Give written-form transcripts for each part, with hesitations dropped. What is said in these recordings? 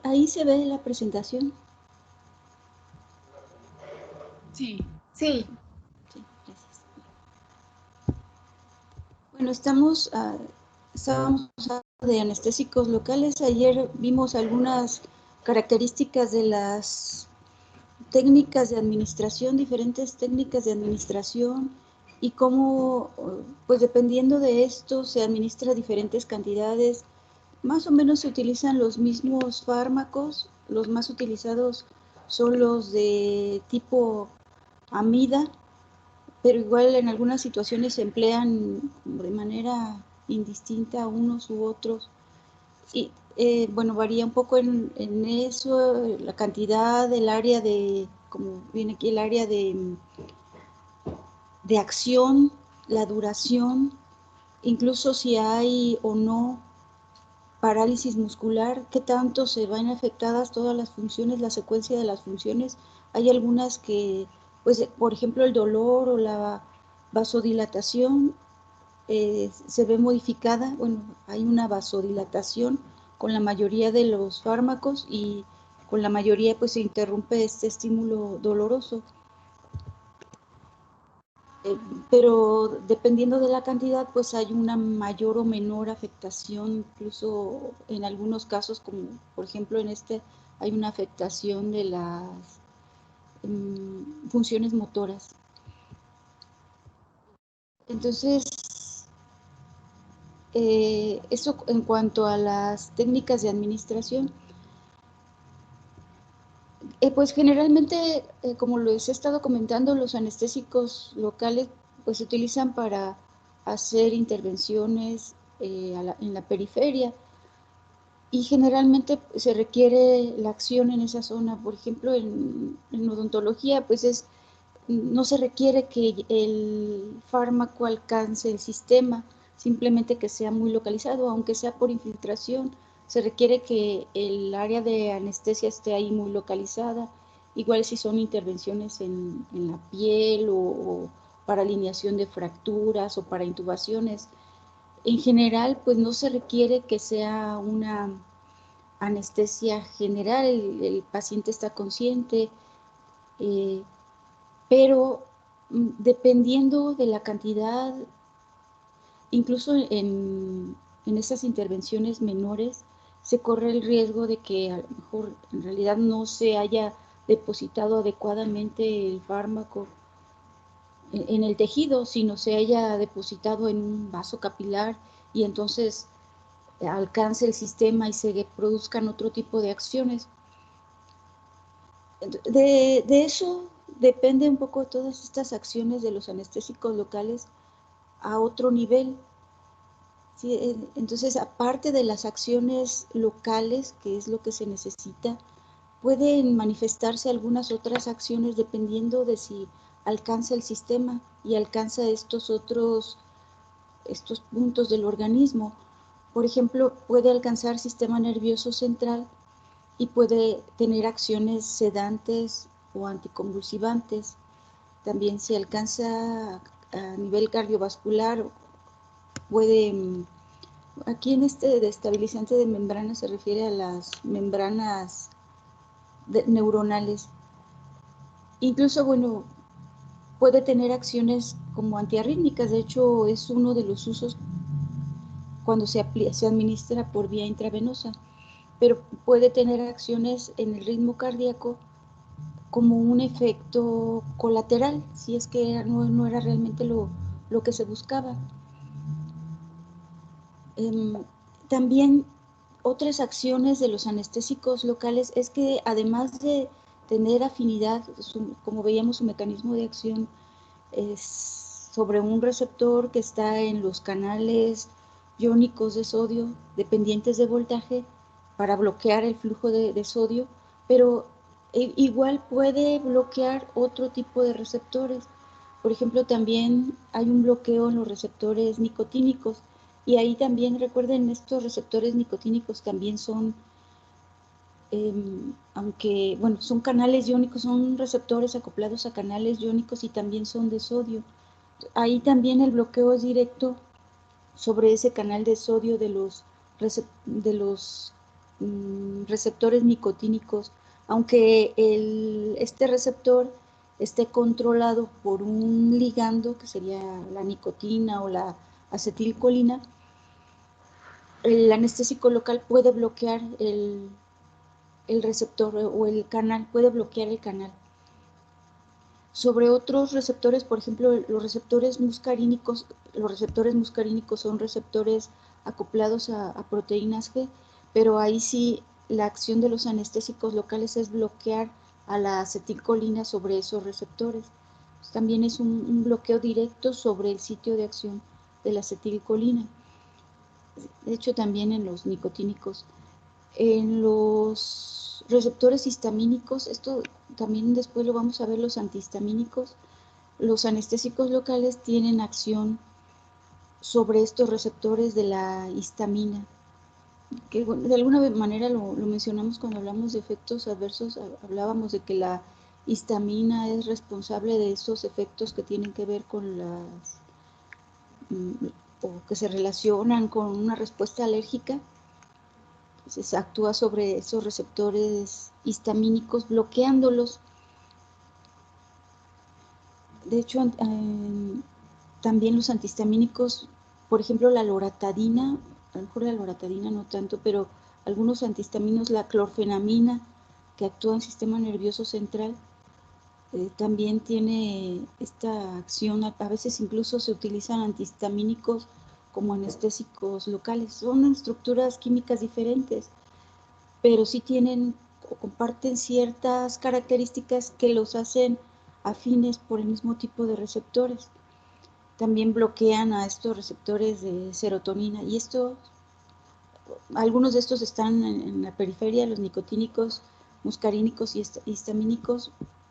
ahí se ve la presentación. Sí. Sí, gracias. Bueno, estábamos hablando de anestésicos locales. Ayer vimos algunas características de las técnicas de administración, diferentes técnicas de administración, y cómo, pues dependiendo de esto, se administra diferentes cantidades. Más o menos se utilizan los mismos fármacos. Los más utilizados son los de tipo amida, pero igual en algunas situaciones se emplean de manera indistinta unos u otros. Y bueno, varía un poco en eso, la cantidad, el área de, como viene aquí, el área de acción, la duración, incluso si hay o no parálisis muscular, qué tanto se van afectadas todas las funciones, la secuencia de las funciones. Hay algunas que, pues, por ejemplo, el dolor o la vasodilatación se ve modificada. Bueno, hay una vasodilatación con la mayoría de los fármacos, y con la mayoría pues se interrumpe este estímulo doloroso. Pero dependiendo de la cantidad, pues hay una mayor o menor afectación, incluso en algunos casos, como por ejemplo en este, hay una afectación de las funciones motoras. Entonces, eso en cuanto a las técnicas de administración. Pues generalmente, como les he estado comentando, los anestésicos locales pues se utilizan para hacer intervenciones en la periferia, y generalmente se requiere la acción en esa zona. Por ejemplo, en odontología pues no se requiere que el fármaco alcance el sistema, simplemente que sea muy localizado, aunque sea por infiltración. Se requiere que el área de anestesia esté ahí muy localizada, igual si son intervenciones en la piel o para alineación de fracturas o para intubaciones. En general, pues no se requiere que sea una anestesia general, el paciente está consciente, eh, pero dependiendo de la cantidad, incluso en esas intervenciones menores, se corre el riesgo de que a lo mejor en realidad no se haya depositado adecuadamente el fármaco en el tejido, sino se haya depositado en un vaso capilar, y entonces alcance el sistema y se produzcan otro tipo de acciones. De eso depende un poco todas estas acciones de los anestésicos locales a otro nivel. ¿Sí? Entonces, aparte de las acciones locales, que es lo que se necesita, pueden manifestarse algunas otras acciones dependiendo de si alcanza el sistema y alcanza estos puntos del organismo. Por ejemplo, puede alcanzar sistema nervioso central y puede tener acciones sedantes o anticonvulsivantes. También si alcanza a nivel cardiovascular, puede, aquí en este destabilizante de membrana se refiere a las membranas neuronales. Incluso, bueno, puede tener acciones como antiarrítmicas. De hecho, es uno de los usos cuando se administra por vía intravenosa, pero puede tener acciones en el ritmo cardíaco como un efecto colateral, si es que no era realmente lo que se buscaba. También otras acciones de los anestésicos locales es que, además de tener afinidad, como veíamos, su mecanismo de acción es sobre un receptor que está en los canales iónicos de sodio dependientes de voltaje para bloquear el flujo de sodio, pero igual puede bloquear otro tipo de receptores. Por ejemplo, también hay un bloqueo en los receptores nicotínicos, y ahí también recuerden, estos receptores nicotínicos también son, aunque, bueno, son canales iónicos, son receptores acoplados a canales iónicos, y también son de sodio. Ahí también el bloqueo es directo sobre ese canal de sodio de los receptores nicotínicos, aunque este receptor esté controlado por un ligando, que sería la nicotina o la acetilcolina, el anestésico local puede bloquear el receptor o el canal, puede bloquear el canal. Sobre otros receptores, por ejemplo, los receptores muscarínicos son receptores acoplados a proteínas G, pero ahí sí la acción de los anestésicos locales es bloquear a la acetilcolina sobre esos receptores. Pues también es un bloqueo directo sobre el sitio de acción de la acetilcolina. De hecho, también en los nicotínicos. En los receptores histamínicos, esto también después lo vamos a ver, los antihistamínicos, los anestésicos locales tienen acción sobre estos receptores de la histamina, que bueno, de alguna manera lo mencionamos cuando hablamos de efectos adversos, hablábamos de que la histamina es responsable de esos efectos que tienen que ver con las, o que se relacionan con una respuesta alérgica. Entonces actúa sobre esos receptores histamínicos bloqueándolos. De hecho, también los antihistamínicos, por ejemplo, la loratadina, a lo mejor la loratadina no tanto, pero algunos antihistaminos, la clorfenamina, que actúa en el sistema nervioso central, también tiene esta acción. A veces incluso se utilizan antihistamínicos como anestésicos locales. Son estructuras químicas diferentes, pero sí tienen o comparten ciertas características que los hacen afines por el mismo tipo de receptores. También bloquean a estos receptores de serotonina, y algunos de estos están en la periferia, los nicotínicos, muscarínicos y histamínicos,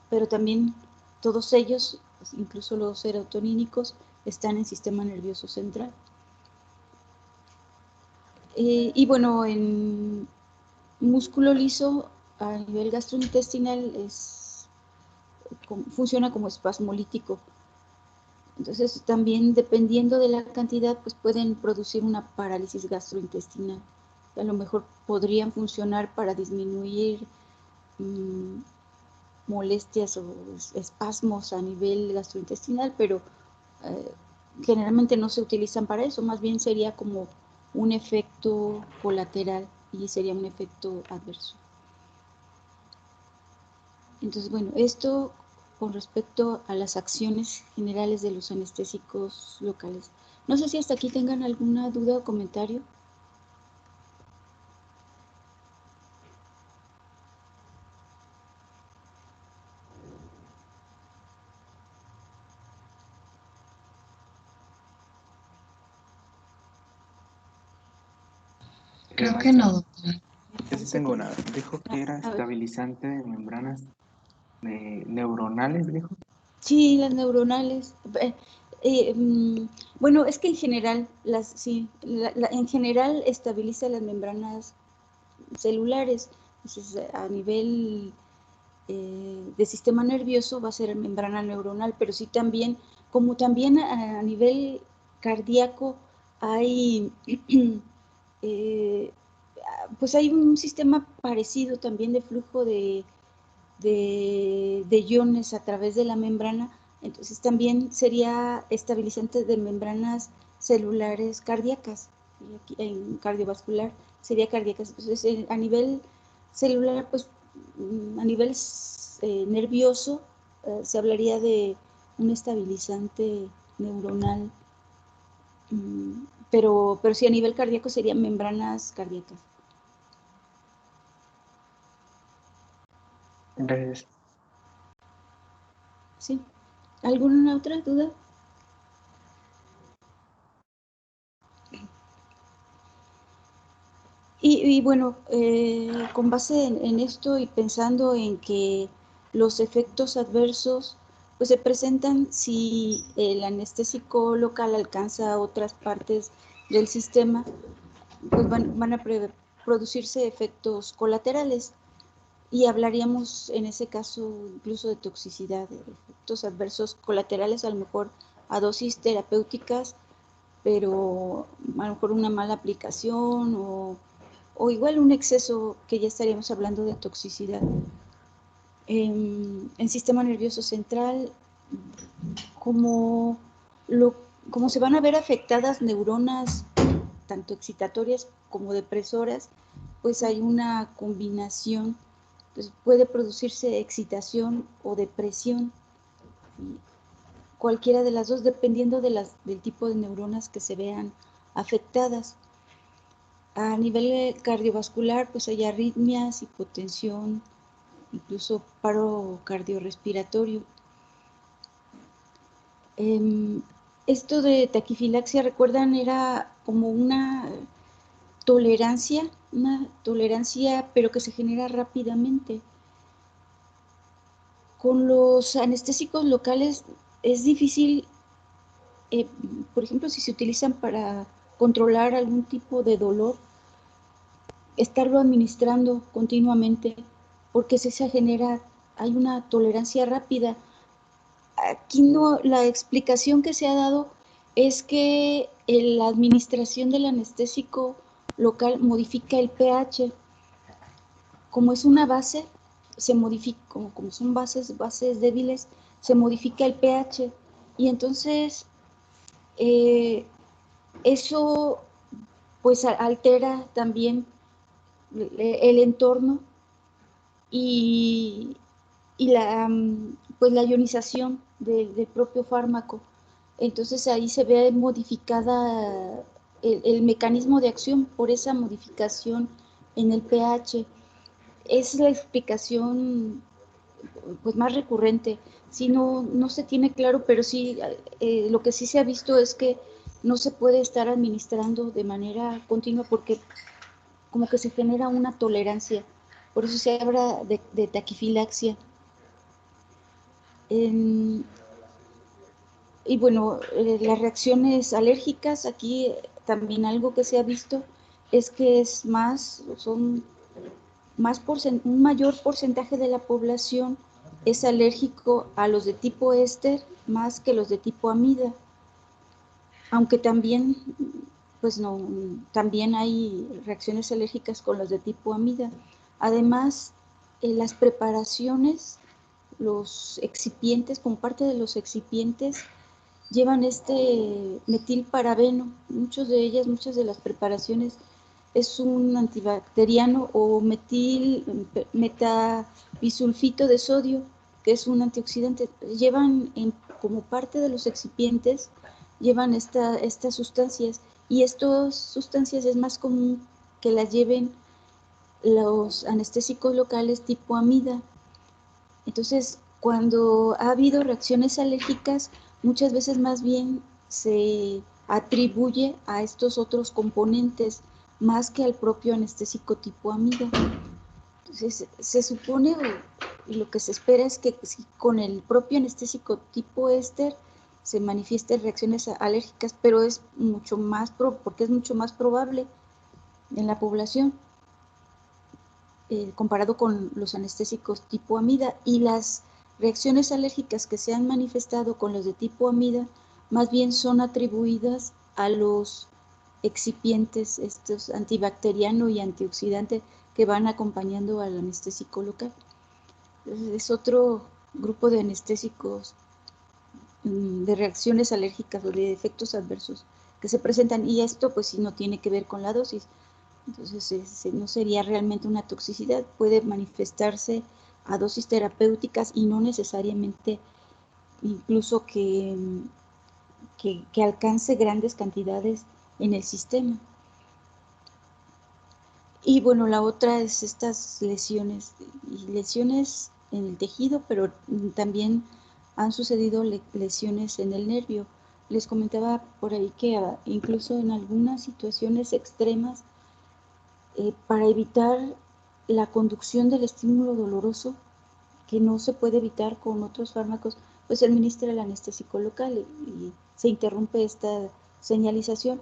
pero también todos ellos, incluso los serotonínicos, están en el sistema nervioso central. Y bueno, en músculo liso a nivel gastrointestinal funciona como espasmolítico. Entonces también, dependiendo de la cantidad, pues pueden producir una parálisis gastrointestinal. A lo mejor podrían funcionar para disminuir molestias o espasmos a nivel gastrointestinal, pero generalmente no se utilizan para eso, más bien sería como un efecto colateral y sería un efecto adverso. Entonces, bueno, esto con respecto a las acciones generales de los anestésicos locales. No sé si hasta aquí tengan alguna duda o comentario. Creo que no, doctora. Yo sí tengo una. Dijo que era estabilizante de membranas neuronales, dijo. Sí, las neuronales. Bueno, es que en general, en general estabiliza las membranas celulares. Entonces, a nivel de sistema nervioso va a ser membrana neuronal, pero sí también, como también a nivel cardíaco hay, pues hay un sistema parecido también de flujo de iones a través de la membrana. Entonces también sería estabilizante de membranas celulares cardíacas, y aquí en cardiovascular sería cardíacas. Entonces a nivel celular, pues a nivel nervioso, se hablaría de un estabilizante neuronal, pero sí a nivel cardíaco serían membranas cardíacas. Gracias. ¿Sí? ¿Alguna otra duda? Y bueno, con base en esto y pensando en que los efectos adversos pues se presentan si el anestésico local alcanza otras partes del sistema, pues van a producirse efectos colaterales, y hablaríamos en ese caso incluso de toxicidad, de efectos adversos colaterales, a lo mejor a dosis terapéuticas, pero a lo mejor una mala aplicación o o igual un exceso, que ya estaríamos hablando de toxicidad. En sistema nervioso central, como se van a ver afectadas neuronas tanto excitatorias como depresoras, pues hay una combinación, pues puede producirse excitación o depresión, cualquiera de las dos, dependiendo del tipo de neuronas que se vean afectadas. A nivel cardiovascular, pues hay arritmias, hipotensión, incluso paro cardiorrespiratorio. Esto de taquifilaxia, recuerdan, era como una tolerancia, pero que se genera rápidamente. Con los anestésicos locales es difícil, por ejemplo, si se utilizan para controlar algún tipo de dolor, estarlo administrando continuamente, porque hay una tolerancia rápida. Aquí no, la explicación que se ha dado es que la administración del anestésico local modifica el pH. Como es una base, se modifica, como son bases débiles, se modifica el pH. Y entonces eso pues altera también el entorno y pues la ionización del propio fármaco. Entonces ahí se ve modificada el mecanismo de acción por esa modificación en el pH. Es la explicación pues más recurrente. Sí, no se tiene claro, pero sí, lo que sí se ha visto es que no se puede estar administrando de manera continua porque como que se genera una tolerancia. Por eso se habla de taquifilaxia. Y bueno, las reacciones alérgicas, aquí también algo que se ha visto es que un mayor porcentaje de la población es alérgico a los de tipo éster más que los de tipo amida, aunque también, pues no, también hay reacciones alérgicas con los de tipo amida. Además, las preparaciones, los excipientes, como parte de los excipientes, llevan este metilparabeno. Muchas de las preparaciones es un antibacteriano o metabisulfito de sodio, que es un antioxidante. Como parte de los excipientes, llevan estas sustancias, y estas sustancias es más común que las lleven los anestésicos locales tipo amida. Entonces, cuando ha habido reacciones alérgicas, muchas veces más bien se atribuye a estos otros componentes más que al propio anestésico tipo amida. Entonces, se supone, y lo que se espera es que si con el propio anestésico tipo éster se manifiesten reacciones alérgicas, pero es mucho más porque es mucho más probable en la población comparado con los anestésicos tipo amida, y las reacciones alérgicas que se han manifestado con los de tipo amida más bien son atribuidas a los excipientes, estos antibacteriano y antioxidante que van acompañando al anestésico local. Entonces, es otro grupo de anestésicos de reacciones alérgicas o de efectos adversos que se presentan, y esto pues sí no tiene que ver con la dosis. Entonces no sería realmente una toxicidad, puede manifestarse a dosis terapéuticas y no necesariamente incluso que alcance grandes cantidades en el sistema. Y bueno, la otra es estas lesiones en el tejido, pero también han sucedido lesiones en el nervio. Les comentaba por ahí que incluso en algunas situaciones extremas, para evitar la conducción del estímulo doloroso, que no se puede evitar con otros fármacos, pues se administra el anestésico local y se interrumpe esta señalización,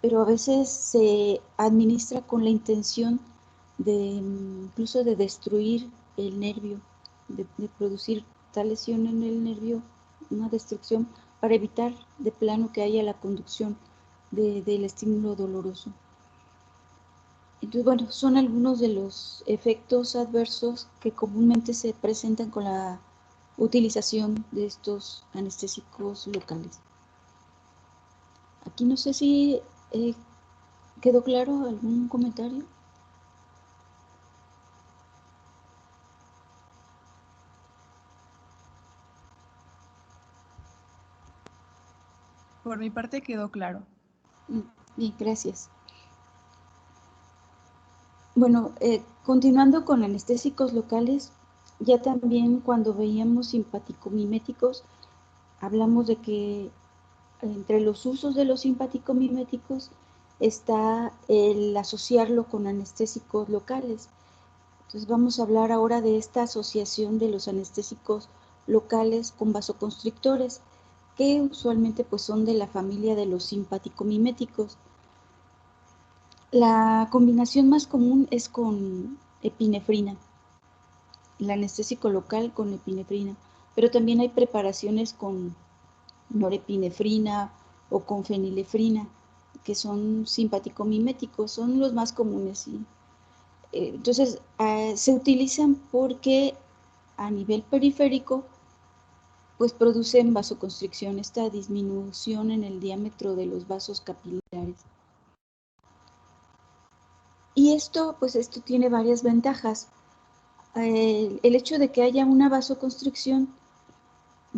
pero a veces se administra con la intención de incluso de destruir el nervio, de producir tal lesión en el nervio, una destrucción, para evitar de plano que haya la conducción del estímulo doloroso. Entonces, bueno, son algunos de los efectos adversos que comúnmente se presentan con la utilización de estos anestésicos locales. Aquí no sé si quedó claro algún comentario. Por mi parte quedó claro. Bien, gracias. Bueno, continuando con anestésicos locales, ya también cuando veíamos simpaticomiméticos, hablamos de que entre los usos de los simpaticomiméticos está el asociarlo con anestésicos locales. Entonces vamos a hablar ahora de esta asociación de los anestésicos locales con vasoconstrictores, que usualmente pues son de la familia de los simpaticomiméticos. La combinación más común es con epinefrina, el anestésico local con epinefrina, pero también hay preparaciones con norepinefrina o con fenilefrina, que son simpaticomiméticos, son los más comunes. ¿Sí? Entonces, se utilizan porque a nivel periférico, pues producen vasoconstricción, esta disminución en el diámetro de los vasos capilares. Y esto, pues esto tiene varias ventajas. El hecho de que haya una vasoconstricción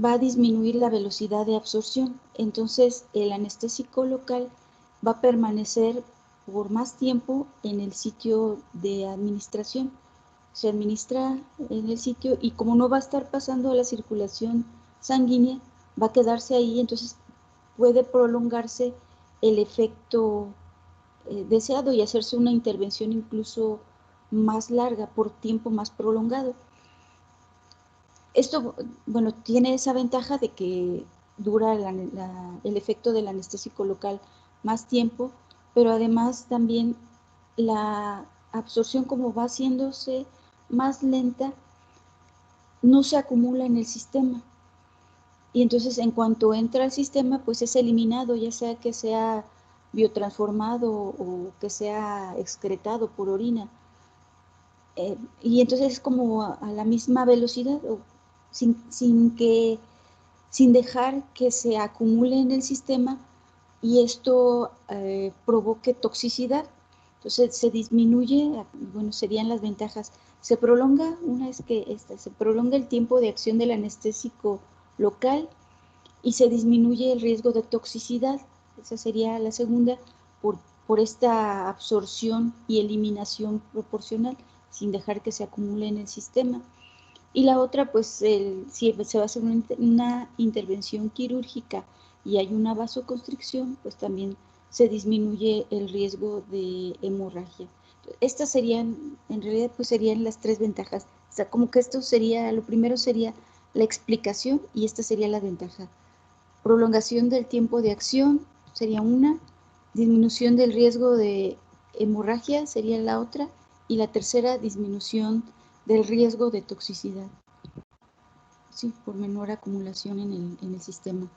va a disminuir la velocidad de absorción. Entonces, el anestésico local va a permanecer por más tiempo en el sitio de administración. Se administra en el sitio y como no va a estar pasando a la circulación sanguínea, va a quedarse ahí, entonces puede prolongarse el efecto deseado y hacerse una intervención incluso más larga, por tiempo más prolongado. Esto, bueno, tiene esa ventaja de que dura el efecto del anestésico local más tiempo, pero además también la absorción, como va haciéndose más lenta, no se acumula en el sistema. Y entonces en cuanto entra al sistema, pues es eliminado, ya sea que sea biotransformado o que sea excretado por orina. Y entonces es como a la misma velocidad, o sin dejar que se acumule en el sistema y esto provoque toxicidad. Entonces se disminuye, bueno, serían las ventajas. Se prolonga, una es que se prolonga el tiempo de acción del anestésico local y se disminuye el riesgo de toxicidad. Esa sería la segunda, por, por esta absorción y eliminación proporcional, sin dejar que se acumule en el sistema. Y la otra, pues, si se va a hacer una intervención quirúrgica y hay una vasoconstricción, pues también se disminuye el riesgo de hemorragia. Estas serían, en realidad, pues serían las tres ventajas. O sea, como que esto sería, lo primero sería la explicación y esta sería la ventaja. Prolongación del tiempo de acción sería una, disminución del riesgo de hemorragia sería la otra, y la tercera, disminución del riesgo de toxicidad. Sí, por menor acumulación en el sistema.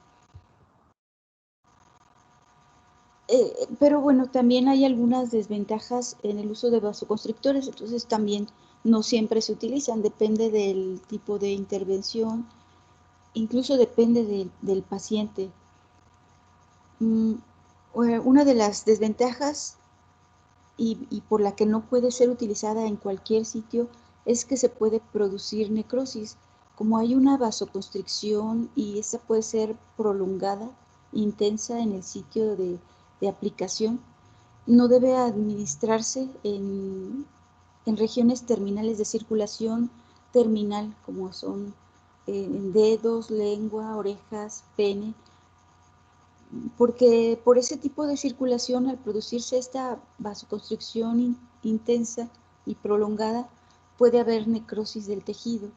Pero bueno, también hay algunas desventajas en el uso de vasoconstrictores, entonces también no siempre se utilizan, depende del tipo de intervención, incluso depende del paciente. Una de las desventajas y por la que no puede ser utilizada en cualquier sitio es que se puede producir necrosis. Como hay una vasoconstricción y esta puede ser prolongada, intensa en el sitio de aplicación, no debe administrarse en regiones terminales de circulación terminal, como son en dedos, lengua, orejas, pene, porque por ese tipo de circulación, al producirse esta vasoconstricción intensa y prolongada, puede haber necrosis del tejido.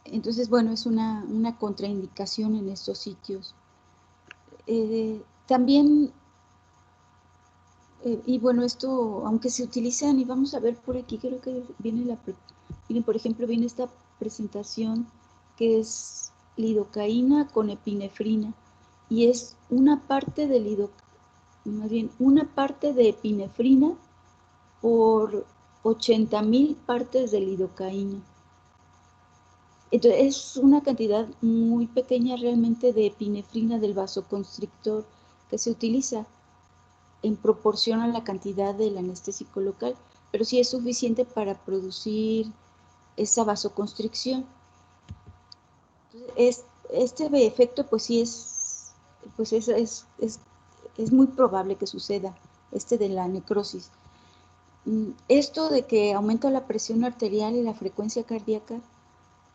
Entonces, bueno, es una contraindicación en estos sitios. También, y bueno, esto, aunque se utilizan, y vamos a ver por aquí, creo que viene miren, por ejemplo, viene esta presentación que es lidocaína con epinefrina, y es una parte de lidocaína más bien una parte de epinefrina por 80,000 partes de lidocaína. Entonces, es una cantidad muy pequeña realmente de epinefrina del vasoconstrictor que se utiliza en proporción a la cantidad del anestésico local, pero sí es suficiente para producir esa vasoconstricción. Entonces, este efecto pues sí es muy probable que suceda, de la necrosis. Esto de que aumenta la presión arterial y la frecuencia cardíaca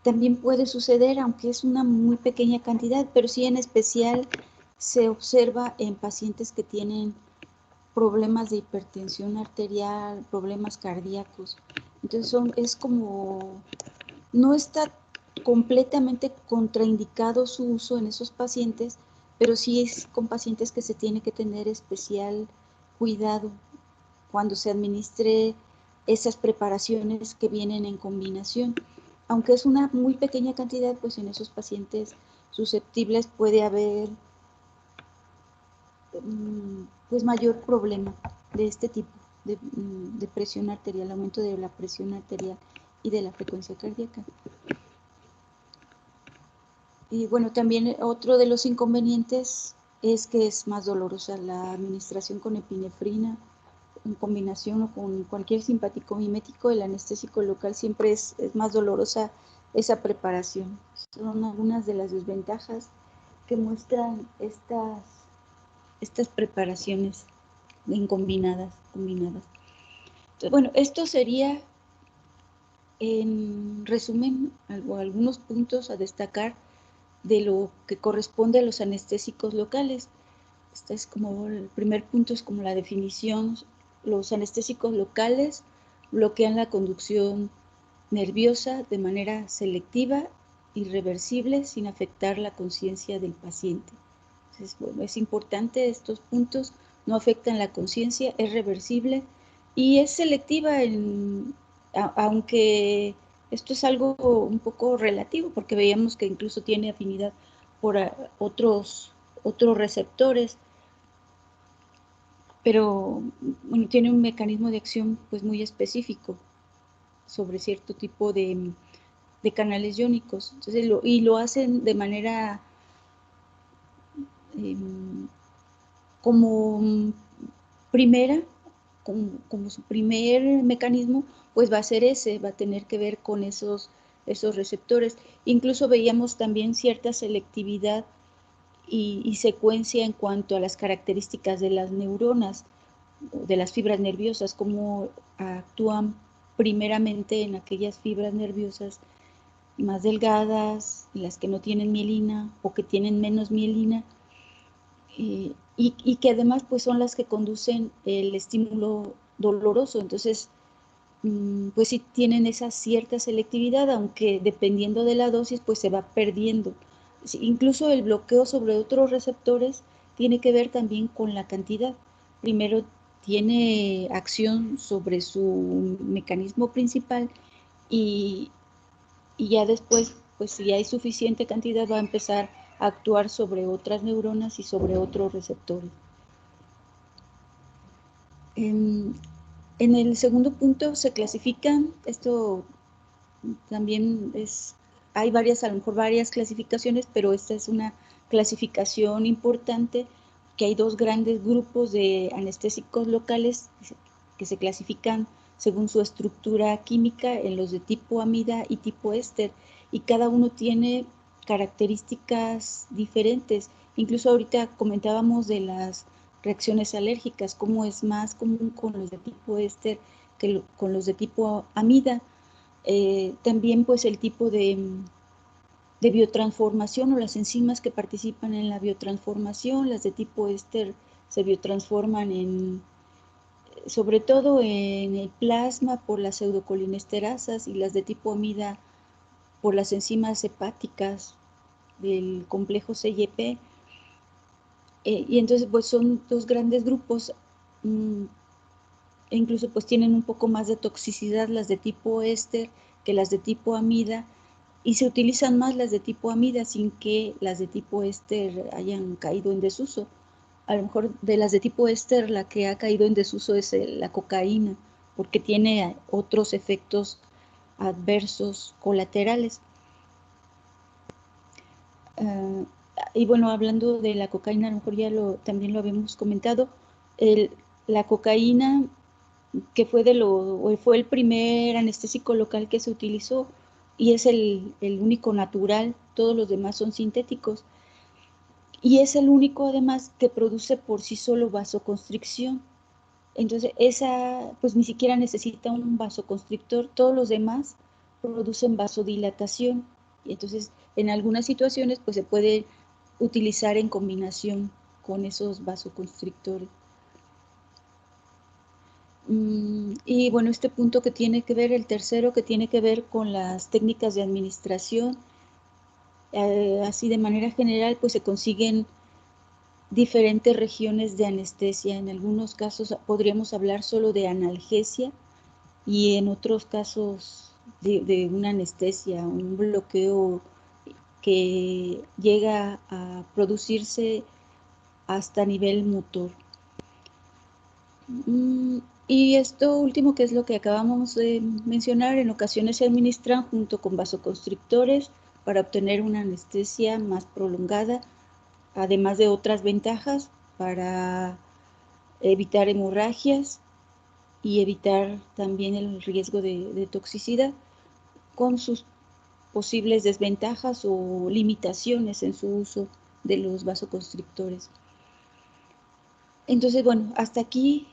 también puede suceder, aunque es una muy pequeña cantidad, pero sí en especial se observa en pacientes que tienen problemas de hipertensión arterial, problemas cardíacos. Entonces es como, no está completamente contraindicado su uso en esos pacientes, pero sí es con pacientes que se tiene que tener especial cuidado cuando se administre esas preparaciones que vienen en combinación. Aunque es una muy pequeña cantidad, pues en esos pacientes susceptibles puede haber pues mayor problema de este tipo, de presión arterial, aumento de la presión arterial y de la frecuencia cardíaca. Y bueno, también otro de los inconvenientes es que es más dolorosa la administración con epinefrina en combinación o con cualquier simpático mimético. El anestésico local siempre es más dolorosa esa preparación. Son algunas de las desventajas que muestran estas preparaciones combinadas. Entonces, bueno, esto sería en resumen algunos puntos a destacar de lo que corresponde a los anestésicos locales. Este es como el primer punto, es como la definición. Los anestésicos locales bloquean la conducción nerviosa de manera selectiva, irreversible, sin afectar la conciencia del paciente. Entonces, bueno, es importante estos puntos, no afectan la conciencia, es reversible y es selectiva, aunque esto es algo un poco relativo, porque veíamos que incluso tiene afinidad por otros receptores, pero bueno, tiene un mecanismo de acción pues muy específico sobre cierto tipo de canales iónicos. Entonces, lo hacen de manera como primera, como su primer mecanismo, pues va a ser va a tener que ver con esos receptores. Incluso veíamos también cierta selectividad y secuencia en cuanto a las características de las neuronas, de las fibras nerviosas, cómo actúan primeramente en aquellas fibras nerviosas más delgadas, las que no tienen mielina o que tienen menos mielina, y que además pues son las que conducen el estímulo doloroso. Entonces, pues sí tienen esa cierta selectividad, aunque dependiendo de la dosis pues se va perdiendo. Incluso el bloqueo sobre otros receptores tiene que ver también con la cantidad. Primero tiene acción sobre su mecanismo principal y ya después, pues si hay suficiente cantidad, va a empezar a actuar sobre otras neuronas y sobre otros receptores. En el segundo punto se clasifican, esto también hay a lo mejor varias clasificaciones, pero esta es una clasificación importante, que hay dos grandes grupos de anestésicos locales que se clasifican según su estructura química en los de tipo amida y tipo éster, y cada uno tiene características diferentes. Incluso ahorita comentábamos de las reacciones alérgicas, cómo es más común con los de tipo éster que con los de tipo amida. También pues el tipo de biotransformación o las enzimas que participan en la biotransformación. Las de tipo éster se biotransforman sobre todo en el plasma por las pseudocolinesterasas, y las de tipo amida por las enzimas hepáticas del complejo CYP. Y entonces pues son dos grandes grupos, e incluso pues tienen un poco más de toxicidad las de tipo éster que las de tipo amida, y se utilizan más las de tipo amida sin que las de tipo éster hayan caído en desuso. a lo mejor de las de tipo éster, la que ha caído en desuso es la cocaína, porque tiene otros efectos adversos colaterales. Y bueno, hablando de la cocaína, a lo mejor ya también lo habíamos comentado, la cocaína, que fue el primer anestésico local que se utilizó y es el único natural, todos los demás son sintéticos. Y es el único además que produce por sí solo vasoconstricción. Entonces, esa pues ni siquiera necesita un vasoconstrictor, todos los demás producen vasodilatación. Y entonces, en algunas situaciones pues se puede utilizar en combinación con esos vasoconstrictores. Y bueno, este punto que tiene que ver, el tercero, que tiene que ver con las técnicas de administración, así de manera general pues se consiguen diferentes regiones de anestesia. En algunos casos podríamos hablar solo de analgesia y en otros casos de una anestesia, un bloqueo que llega a producirse hasta nivel motor. Y esto último, que es lo que acabamos de mencionar, en ocasiones se administran junto con vasoconstrictores para obtener una anestesia más prolongada, además de otras ventajas para evitar hemorragias y evitar también el riesgo de toxicidad, con sus posibles desventajas o limitaciones en su uso de los vasoconstrictores. Entonces, bueno, hasta aquí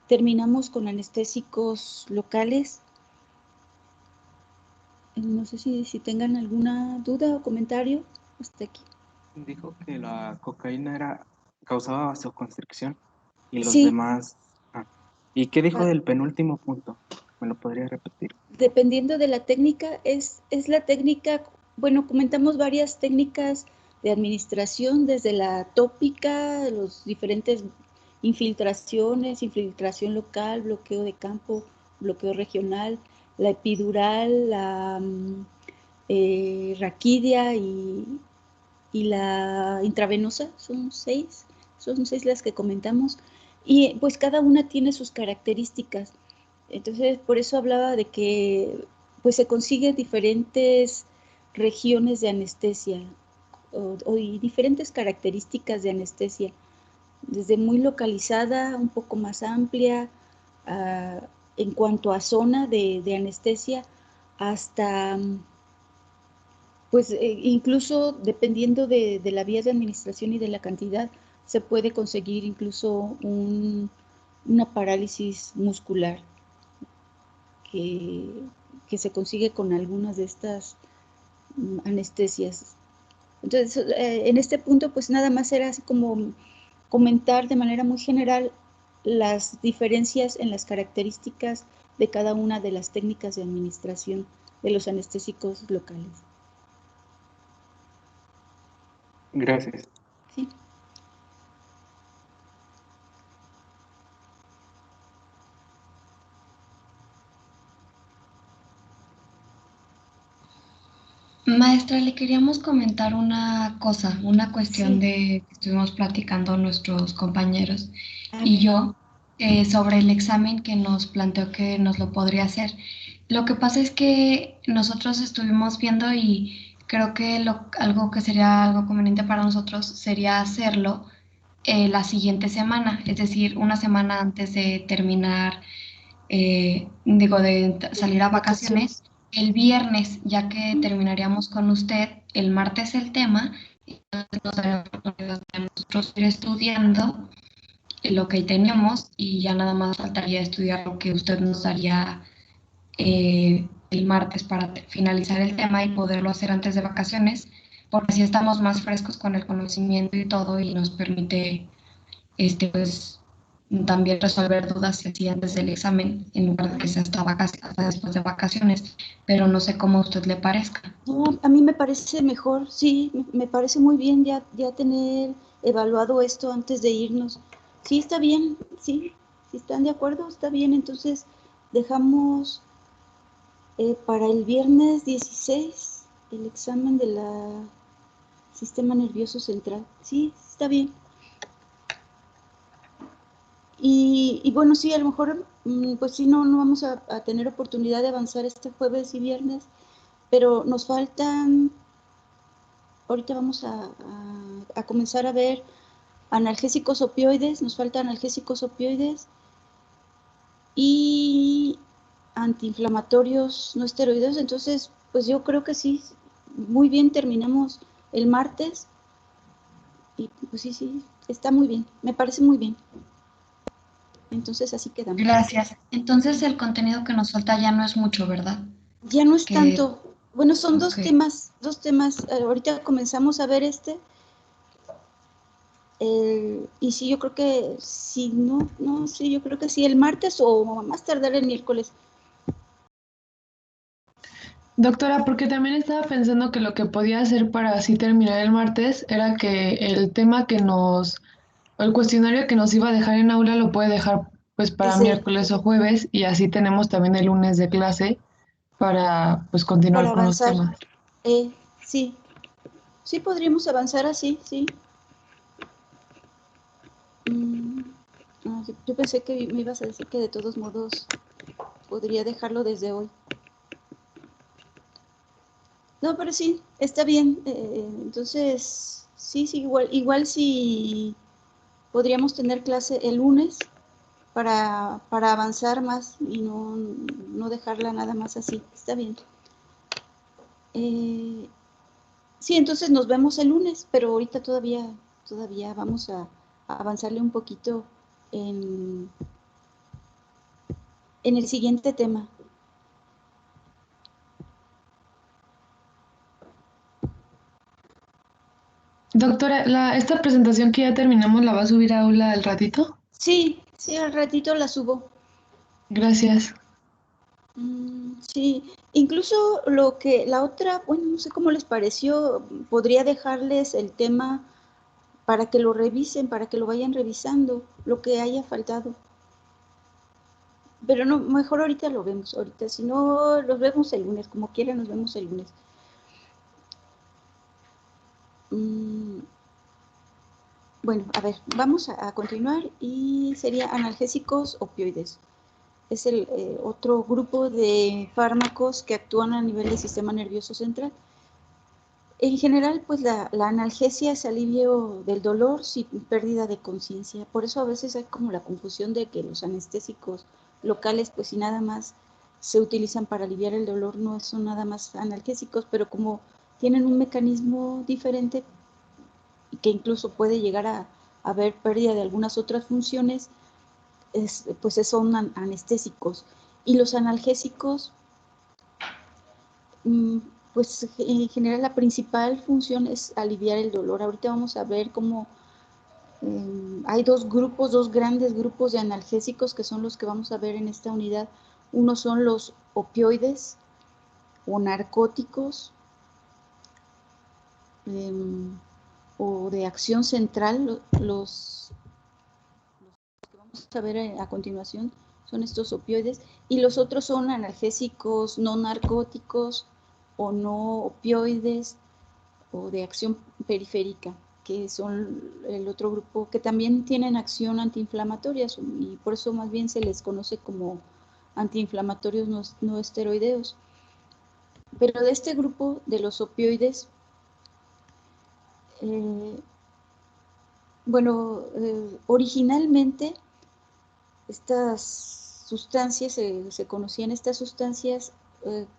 terminamos con anestésicos locales. No sé si tengan alguna duda o comentario hasta aquí. Dijo que la cocaína causaba vasoconstricción y los Sí, demás. ¿Y qué dijo del penúltimo punto? ¿Me lo podría repetir? dependiendo de la técnica, es la técnica, bueno, comentamos varias técnicas de administración, desde la tópica, los diferentes infiltraciones, infiltración local, bloqueo de campo, bloqueo regional, la epidural, la raquidia y la intravenosa, son seis las que comentamos, y pues cada una tiene sus características. Entonces, por eso hablaba de que pues se consiguen diferentes regiones de anestesia y diferentes características de anestesia, desde muy localizada, un poco más amplia, en cuanto a zona de anestesia, hasta pues incluso dependiendo de la vía de administración y de la cantidad, se puede conseguir incluso una parálisis muscular que, que se consigue con algunas de estas anestesias. Entonces, en este punto, pues nada más era así como comentar de manera muy general las diferencias en las características de cada una de las técnicas de administración de los anestésicos locales. Gracias. ¿Sí? Maestra, le queríamos comentar una cosa, una cuestión Sí. de que estuvimos platicando nuestros compañeros y Bien. yo sobre el examen que nos planteó que nos lo podría hacer. Lo que pasa es que nosotros estuvimos viendo y creo que algo que sería algo conveniente para nosotros sería hacerlo la siguiente semana, es decir, una semana antes de terminar, de salir a vacaciones, el viernes, ya que terminaríamos con usted el martes el tema, y nos daría la oportunidad de nosotros ir estudiando lo que tenemos y ya nada más faltaría estudiar lo que usted nos daría el martes para finalizar el tema y poderlo hacer antes de vacaciones, porque así estamos más frescos con el conocimiento y todo y nos permite pues también resolver dudas así antes del examen en lugar de que sea hasta después de vacaciones, pero no sé cómo a usted le parezca. No, a mí me parece mejor, sí, me parece muy bien ya tener evaluado esto antes de irnos. Sí, está bien, sí, si están de acuerdo, está bien. Entonces dejamos para el viernes 16 el examen de la sistema nervioso central. Sí, está bien. Y bueno, sí, a lo mejor, pues sí, no vamos a tener oportunidad de avanzar este jueves y viernes, pero nos faltan, ahorita vamos a comenzar a ver analgésicos opioides, nos faltan analgésicos opioides y antiinflamatorios no esteroideos. Entonces, pues yo creo que sí, muy bien, terminamos el martes y pues sí, está muy bien, me parece muy bien. Entonces así quedamos. Gracias. Entonces el contenido que nos falta ya no es mucho, ¿verdad? Ya no es Que, tanto, bueno, son ok. dos temas, ahorita comenzamos a ver y sí, yo creo que sí, sí, yo creo que sí, el martes o más tardar el miércoles. Doctora, porque también estaba pensando que lo que podía hacer para así terminar el martes era que el tema o el cuestionario que nos iba a dejar en aula lo puede dejar pues para Ese, miércoles o jueves y así tenemos también el lunes de clase para pues continuar para con los avanzar, temas. sí, sí podríamos avanzar así, sí. Mm, yo pensé que me ibas a decir que de todos modos podría dejarlo desde hoy. No, pero sí, está bien. Entonces, sí, igual si podríamos tener clase el lunes para avanzar más y no dejarla nada más así. Está bien. Sí, entonces nos vemos el lunes, pero ahorita todavía vamos a avanzarle un poquito en, en el siguiente tema. Doctora, esta presentación que ya terminamos la va a subir a aula al ratito. Sí, sí, al ratito la subo. Gracias. Sí, incluso la otra, bueno, no sé cómo les pareció, podría dejarles el tema para que lo revisen, para que lo vayan revisando, lo que haya faltado. Pero no, mejor ahorita lo vemos, ahorita, si no, los vemos el lunes, como quieran, nos vemos el lunes. Mm, bueno, a ver, vamos a continuar y sería analgésicos opioides. Es el otro grupo de fármacos que actúan a nivel del sistema nervioso central. En general, pues la analgesia es alivio del dolor sin pérdida de conciencia. Por eso a veces hay como la confusión de que los anestésicos locales, pues si nada más se utilizan para aliviar el dolor, no son nada más analgésicos, pero como tienen un mecanismo diferente y que incluso puede llegar a haber pérdida de algunas otras funciones, pues son anestésicos. Y los analgésicos, mm, pues en general la principal función es aliviar el dolor. Ahorita vamos a ver cómo hay dos grandes grupos de analgésicos que son los que vamos a ver en esta unidad. Uno son los opioides o narcóticos o de acción central. Los que vamos a ver a continuación son estos opioides y los otros son analgésicos no narcóticos o no opioides o de acción periférica, que son el otro grupo que también tienen acción antiinflamatoria y por eso más bien se les conoce como antiinflamatorios no esteroideos. Pero de este grupo de los opioides, eh, bueno, originalmente estas sustancias, se conocían estas sustancias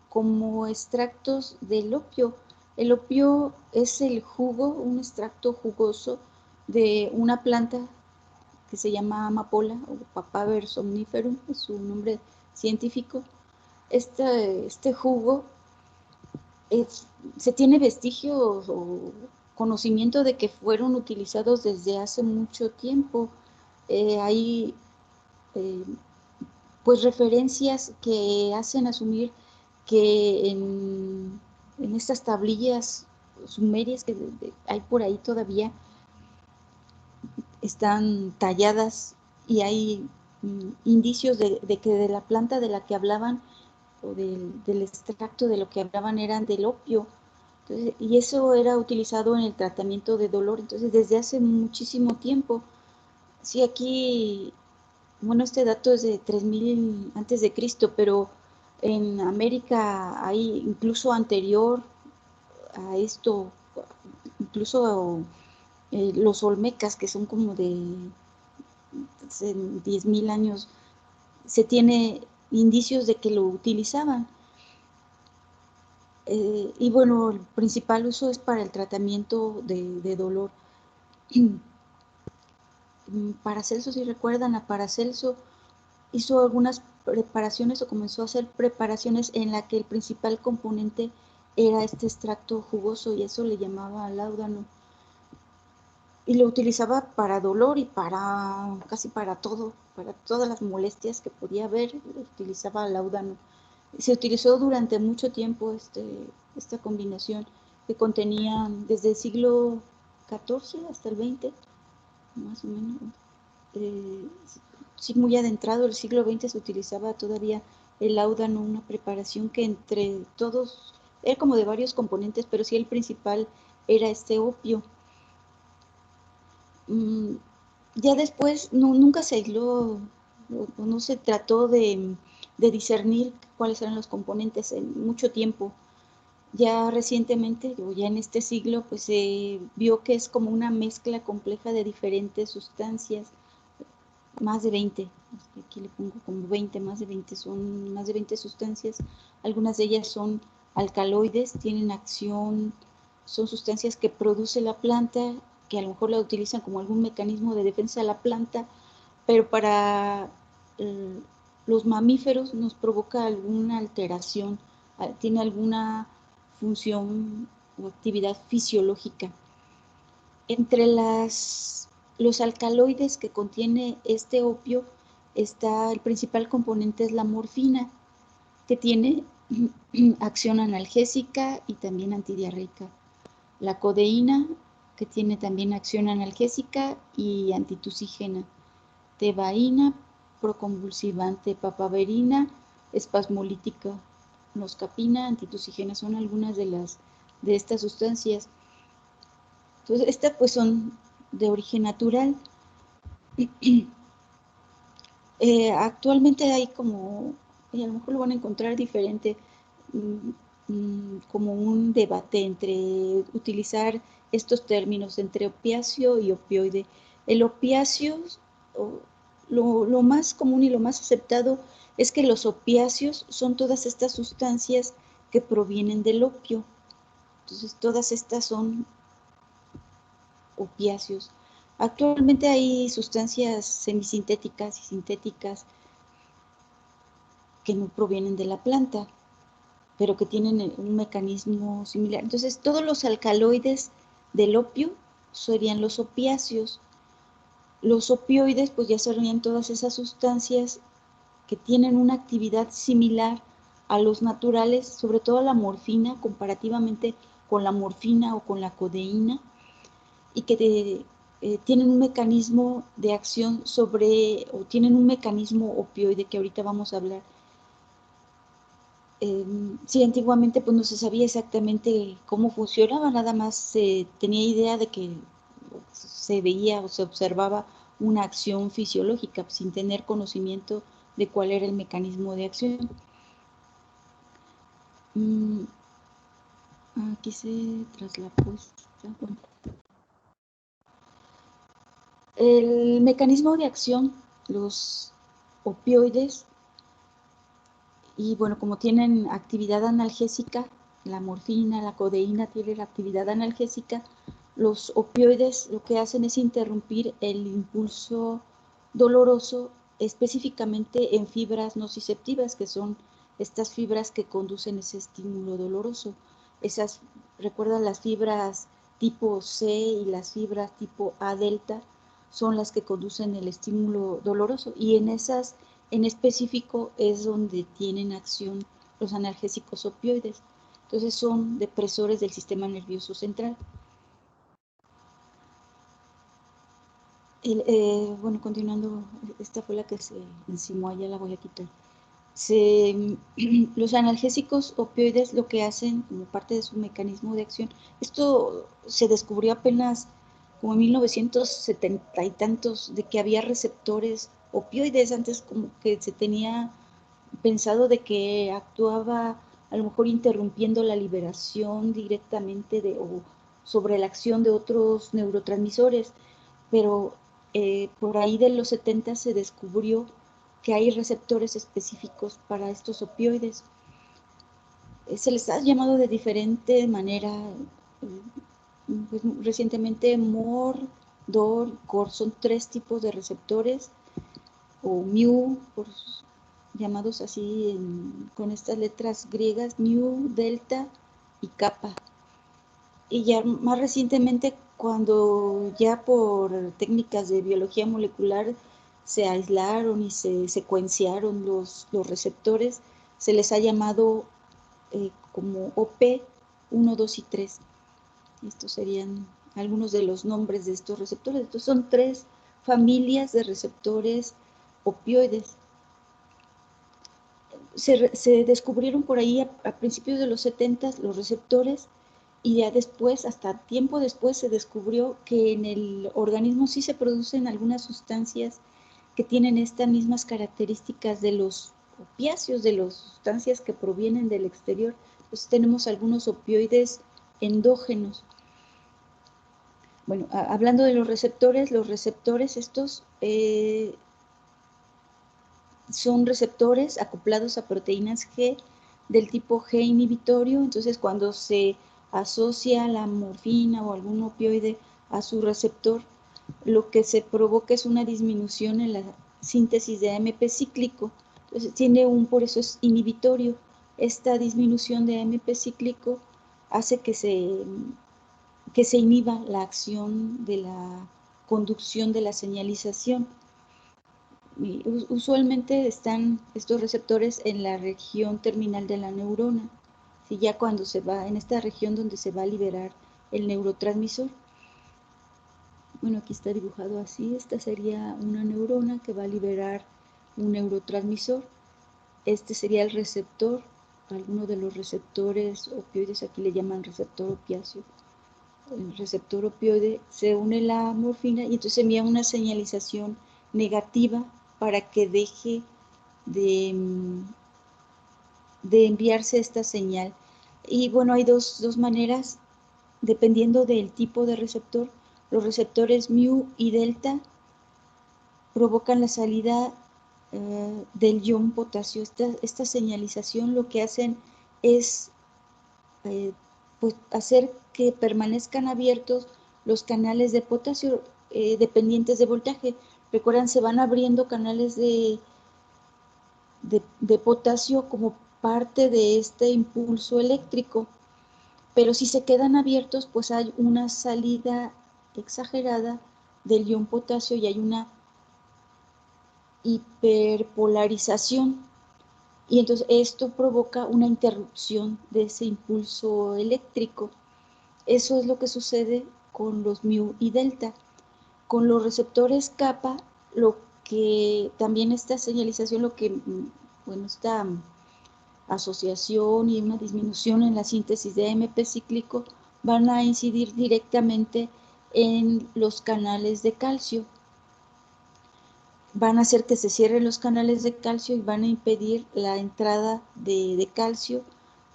como extractos del opio. El opio es el jugo, un extracto jugoso de una planta que se llama amapola o Papaver somniferum, es su nombre científico. Este jugo se tiene vestigios o conocimiento de que fueron utilizados desde hace mucho tiempo. Hay eh, pues referencias que hacen asumir que en estas tablillas sumerias que hay por ahí todavía están talladas y hay indicios de que de la planta de la que hablaban o del extracto de lo que hablaban eran del opio. Entonces, y eso era utilizado en el tratamiento de dolor, entonces desde hace muchísimo tiempo. Sí, aquí bueno, este dato es de 3000 antes de Cristo, pero en América hay incluso anterior a esto, incluso los olmecas, que son como de 10.000 años, se tiene indicios de que lo utilizaban. Y bueno, el principal uso es para el tratamiento de dolor. Paracelso, si recuerdan, a Paracelso hizo algunas preparaciones o comenzó a hacer preparaciones en la que el principal componente era este extracto jugoso y eso le llamaba láudano. Y lo utilizaba para dolor y para casi para todo, para todas las molestias que podía haber, utilizaba láudano. Se utilizó durante mucho tiempo esta combinación que contenía desde el siglo XIV hasta el XX, más o menos. Sí, muy adentrado, el siglo XX se utilizaba todavía el láudano, una preparación que entre todos, era como de varios componentes, pero sí el principal era este opio. Ya después nunca se aisló, no se trató de discernir cuáles eran los componentes en mucho tiempo. Ya recientemente, o ya en este siglo, pues se vio que es como una mezcla compleja de diferentes sustancias, más de 20, aquí le pongo como 20, más de 20, son más de 20 sustancias, algunas de ellas son alcaloides, tienen acción, son sustancias que produce la planta, que a lo mejor la utilizan como algún mecanismo de defensa de la planta, pero para los mamíferos nos provoca alguna alteración, tiene alguna función o actividad fisiológica. Entre los alcaloides que contiene este opio, el principal componente es la morfina, que tiene acción analgésica y también antidiarreica. La codeína, que tiene también acción analgésica y antitusígena. Tebaína, proconvulsivante. Papaverina, espasmolítica. Noscapina, antitusígena, son algunas de estas sustancias. Entonces, estas pues son de origen natural. Actualmente hay como, y a lo mejor lo van a encontrar diferente, como un debate entre utilizar estos términos entre opiáceo y opioide. El opiáceo, lo más común y lo más aceptado es que los opiáceos son todas estas sustancias que provienen del opio. Entonces, todas estas son opiáceos. Actualmente hay sustancias semisintéticas y sintéticas que no provienen de la planta, pero que tienen un mecanismo similar. Entonces, todos los alcaloides del opio serían los opiáceos. Los opioides, pues ya serían todas esas sustancias que tienen una actividad similar a los naturales, sobre todo la morfina, comparativamente con la morfina o con la codeína, y que tienen un mecanismo de acción o tienen un mecanismo opioide que ahorita vamos a hablar. Sí, antiguamente pues no se sabía exactamente cómo funcionaba, nada más se tenía idea de que se veía o se observaba una acción fisiológica sin tener conocimiento de cuál era el mecanismo de acción. Aquí se traslapó. Bueno. El mecanismo de acción, los opioides, y bueno, como tienen actividad analgésica, la morfina, la codeína tienen actividad analgésica, los opioides lo que hacen es interrumpir el impulso doloroso, específicamente en fibras nociceptivas, que son estas fibras que conducen ese estímulo doloroso. Esas, recuerdan, las fibras tipo C y las fibras tipo A delta son las que conducen el estímulo doloroso, y en esas en específico es donde tienen acción los analgésicos opioides. Entonces son depresores del sistema nervioso central. Bueno, continuando, esta fue la que se encimó, ya la voy a quitar. Los analgésicos opioides lo que hacen como parte de su mecanismo de acción, esto se descubrió apenas como en 1970 y tantos, de que había receptores opioides. Antes como que se tenía pensado de que actuaba a lo mejor interrumpiendo la liberación directamente o sobre la acción de otros neurotransmisores, pero por ahí de los 70 se descubrió que hay receptores específicos para estos opioides. Se les ha llamado de diferente manera, pues, recientemente MOR, DOR, COR, son 3 tipos de receptores, o mu, llamados así con estas letras griegas, mu, delta y kappa. Y ya más recientemente, cuando ya por técnicas de biología molecular se aislaron y se secuenciaron los receptores, se les ha llamado como OP 1, 2 y 3. Estos serían algunos de los nombres de estos receptores. Estos son 3 familias de receptores opioides. Se descubrieron por ahí a principios de los 70 los receptores, y ya después, hasta tiempo después, se descubrió que en el organismo sí se producen algunas sustancias que tienen estas mismas características de los opiáceos, de las sustancias que provienen del exterior. Entonces tenemos algunos opioides endógenos. Bueno, hablando de los receptores estos son receptores acoplados a proteínas G del tipo G inhibitorio. Entonces, cuando se asocia la morfina o algún opioide a su receptor, lo que se provoca es una disminución en la síntesis de AMP cíclico. Entonces, por eso es inhibitorio. Esta disminución de AMP cíclico hace que se inhiba la acción de la conducción de la señalización. Usualmente están estos receptores en la región terminal de la neurona, ¿sí? Ya cuando se va en esta región donde se va a liberar el neurotransmisor. Bueno, aquí está dibujado así. Esta sería una neurona que va a liberar un neurotransmisor. Este sería el receptor. Alguno de los receptores opioides, aquí le llaman receptor opiáceo. El receptor opioide se une a la morfina y entonces envía una señalización negativa para que deje de enviarse esta señal. Y bueno, hay dos maneras, dependiendo del tipo de receptor. Los receptores mu y delta provocan la salida del ion potasio. Esta señalización lo que hacen es pues hacer que permanezcan abiertos los canales de potasio dependientes de voltaje. Recuerdan, se van abriendo canales de potasio como parte de este impulso eléctrico, pero si se quedan abiertos, pues hay una salida exagerada del ion potasio y hay una hiperpolarización, y entonces esto provoca una interrupción de ese impulso eléctrico. Eso es lo que sucede con los mu y delta. Con los receptores kappa, lo que también esta señalización, esta asociación y una disminución en la síntesis de AMP cíclico van a incidir directamente en los canales de calcio. Van a hacer que se cierren los canales de calcio y van a impedir la entrada de calcio,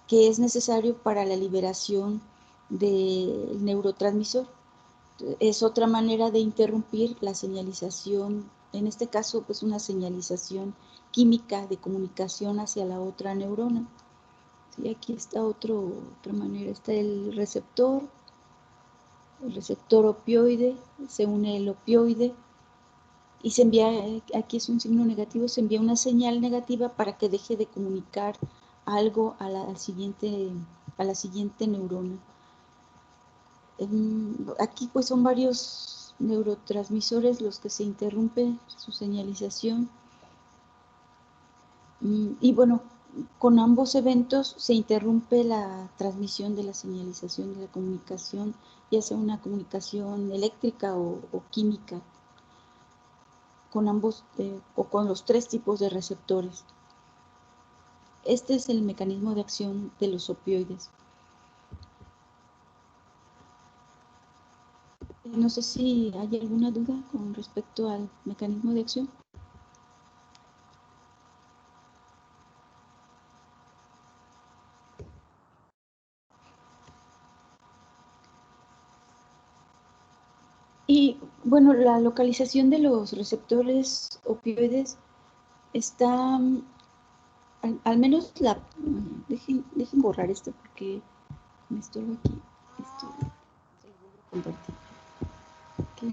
que es necesario para la liberación del neurotransmisor. Es otra manera de interrumpir la señalización, en este caso pues una señalización química de comunicación hacia la otra neurona. Sí, aquí está otra manera, está el receptor opioide, se une el opioide y se envía, aquí es un signo negativo, se envía una señal negativa para que deje de comunicar algo a la siguiente neurona. Aquí pues son varios neurotransmisores los que se interrumpe su señalización. Y bueno, con ambos eventos se interrumpe la transmisión de la señalización de la comunicación, ya sea una comunicación eléctrica o química, con ambos o con los 3 tipos de receptores. Este es el mecanismo de acción de los opioides. No sé si hay alguna duda con respecto al mecanismo de acción. Y bueno, la localización de los receptores opioides está, al menos dejen borrar esto porque me estorba aquí. Esto se lo vuelvo a compartir. Okay.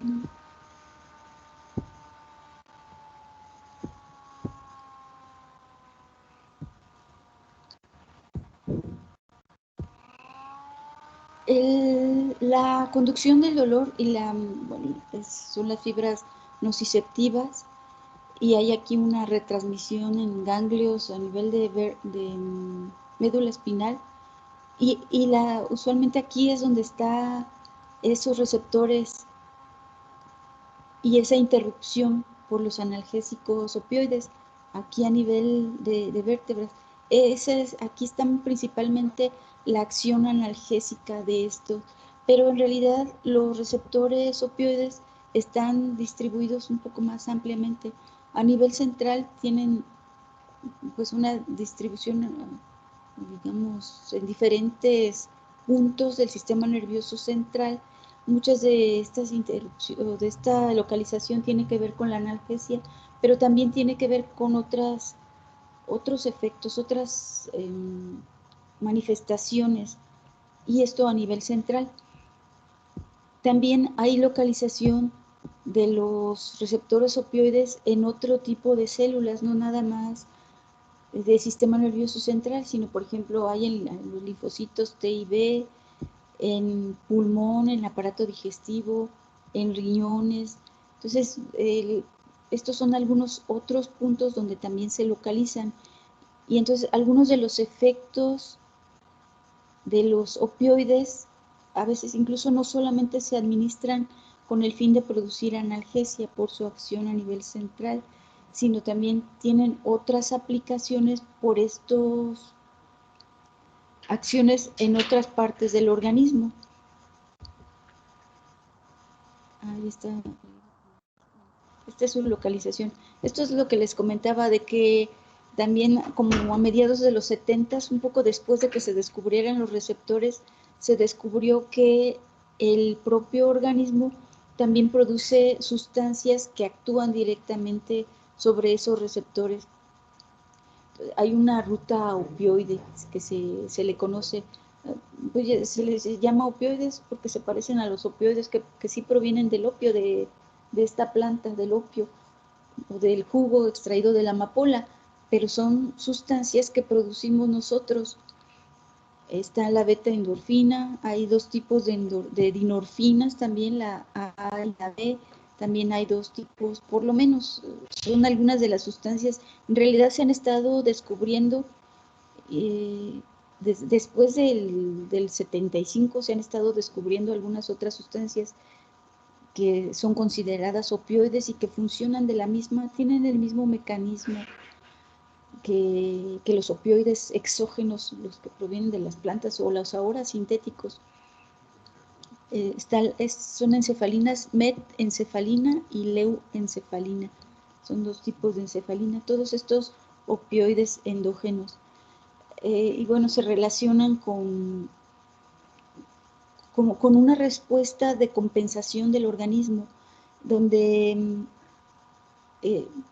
La conducción del dolor y son las fibras nociceptivas, y hay aquí una retransmisión en ganglios a nivel de médula espinal, y usualmente aquí es donde está esos receptores y esa interrupción por los analgésicos opioides, aquí a nivel de vértebras. Aquí están principalmente la acción analgésica de estos, pero en realidad los receptores opioides están distribuidos un poco más ampliamente. A nivel central tienen pues una distribución, digamos, en diferentes puntos del sistema nervioso central. Muchas de estas interrupciones, de esta localización tiene que ver con la analgesia, pero también tiene que ver con otros efectos, otras manifestaciones, y esto a nivel central. También hay localización de los receptores opioides en otro tipo de células, no nada más del sistema nervioso central, sino por ejemplo hay en los linfocitos T y B, en pulmón, en el aparato digestivo, en riñones. Entonces, estos son algunos otros puntos donde también se localizan. Y entonces algunos de los efectos de los opioides a veces incluso no solamente se administran con el fin de producir analgesia por su acción a nivel central, sino también tienen otras aplicaciones por estas acciones en otras partes del organismo. Ahí está. Esta es su localización. Esto es lo que les comentaba de que también como a mediados de los 70s, un poco después de que se descubrieran los receptores, se descubrió que el propio organismo también produce sustancias que actúan directamente sobre esos receptores. Hay una ruta opioide que se le conoce, pues se les llama opioides porque se parecen a los opioides que sí provienen del opio, de esta planta, del opio, o del jugo extraído de la amapola, pero son sustancias que producimos nosotros. Está la beta-endorfina, hay dos tipos de dinorfinas también, la A y la B, también hay dos tipos, por lo menos son algunas de las sustancias. En realidad se han estado descubriendo, después del 75 se han estado descubriendo algunas otras sustancias que son consideradas opioides y que funcionan de la misma, tienen el mismo mecanismo que los opioides exógenos, los que provienen de las plantas, o los ahora sintéticos. Son encefalinas, metencefalina y leuencefalina. Son dos tipos de encefalina, todos estos opioides endógenos. Y bueno, se relacionan con una respuesta de compensación del organismo, donde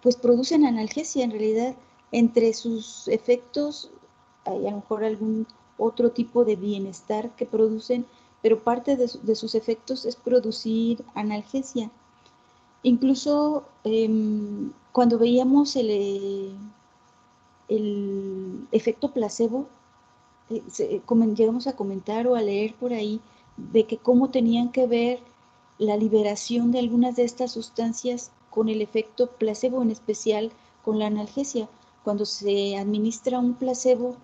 pues producen analgesia. En realidad, entre sus efectos hay a lo mejor algún otro tipo de bienestar que producen, pero parte de sus efectos es producir analgesia. Incluso cuando veíamos el efecto placebo, llegamos a comentar o a leer por ahí de que cómo tenían que ver la liberación de algunas de estas sustancias con el efecto placebo, en especial con la analgesia. Cuando se administra un placebo,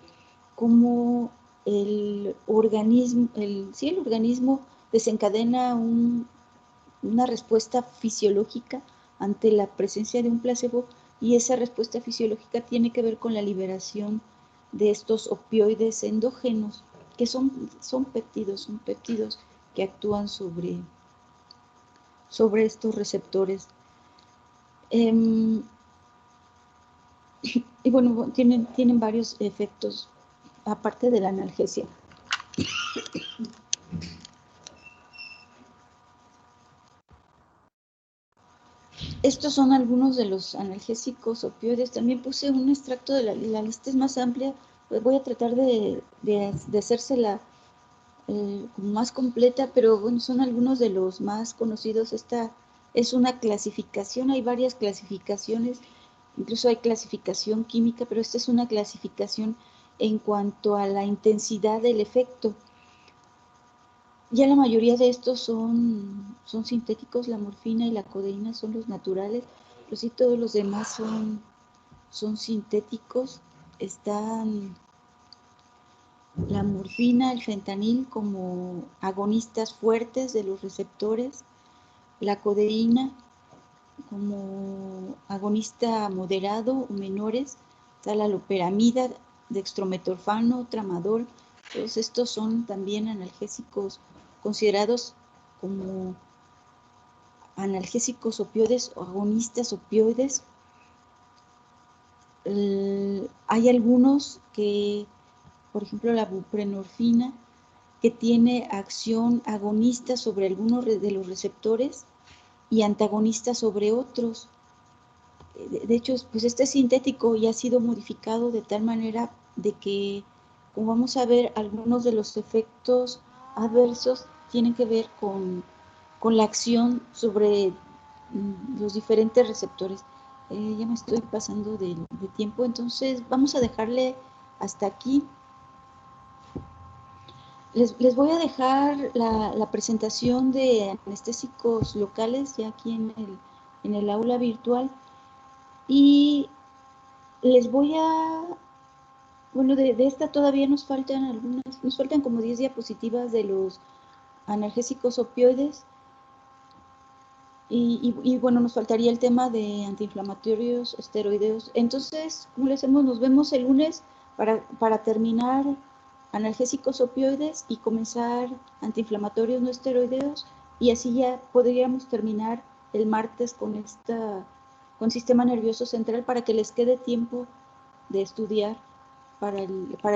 como el organismo desencadena una respuesta fisiológica ante la presencia de un placebo, y esa respuesta fisiológica tiene que ver con la liberación de estos opioides endógenos, que son péptidos que actúan sobre estos receptores. Y bueno, tienen varios efectos, aparte de la analgesia. estos son algunos de los analgésicos opioides. También puse un extracto de la lista es más amplia. Pues voy a tratar de hacérsela como más completa, pero bueno, son algunos de los más conocidos. Esta es una clasificación, hay varias clasificaciones, incluso hay clasificación química, pero esta es una clasificación en cuanto a la intensidad del efecto. Ya la mayoría de estos son sintéticos, la morfina y la codeína son los naturales, pero sí todos los demás son sintéticos. Están la morfina, el fentanil como agonistas fuertes de los receptores, la codeína como agonista moderado o menores, está la loperamida, dextrometorfano, tramadol. Todos estos son también analgésicos considerados como analgésicos opioides o agonistas opioides. Hay algunos que, por ejemplo, la buprenorfina, que tiene acción agonista sobre algunos de los receptores y antagonista sobre otros. De hecho, pues este es sintético y ha sido modificado de tal manera de que, como vamos a ver, algunos de los efectos adversos tienen que ver con la acción sobre los diferentes receptores. Ya me estoy pasando de tiempo, entonces vamos a dejarle hasta aquí. Les voy a dejar la presentación de anestésicos locales ya aquí en el aula virtual, y les voy a, bueno, de esta todavía nos faltan como 10 diapositivas de los analgésicos opioides, y bueno, nos faltaría el tema de antiinflamatorios esteroideos. Entonces, ¿cómo le hacemos? Nos vemos el lunes para terminar analgésicos opioides y comenzar antiinflamatorios no esteroideos, y así ya podríamos terminar el martes con sistema nervioso central, para que les quede tiempo de estudiar para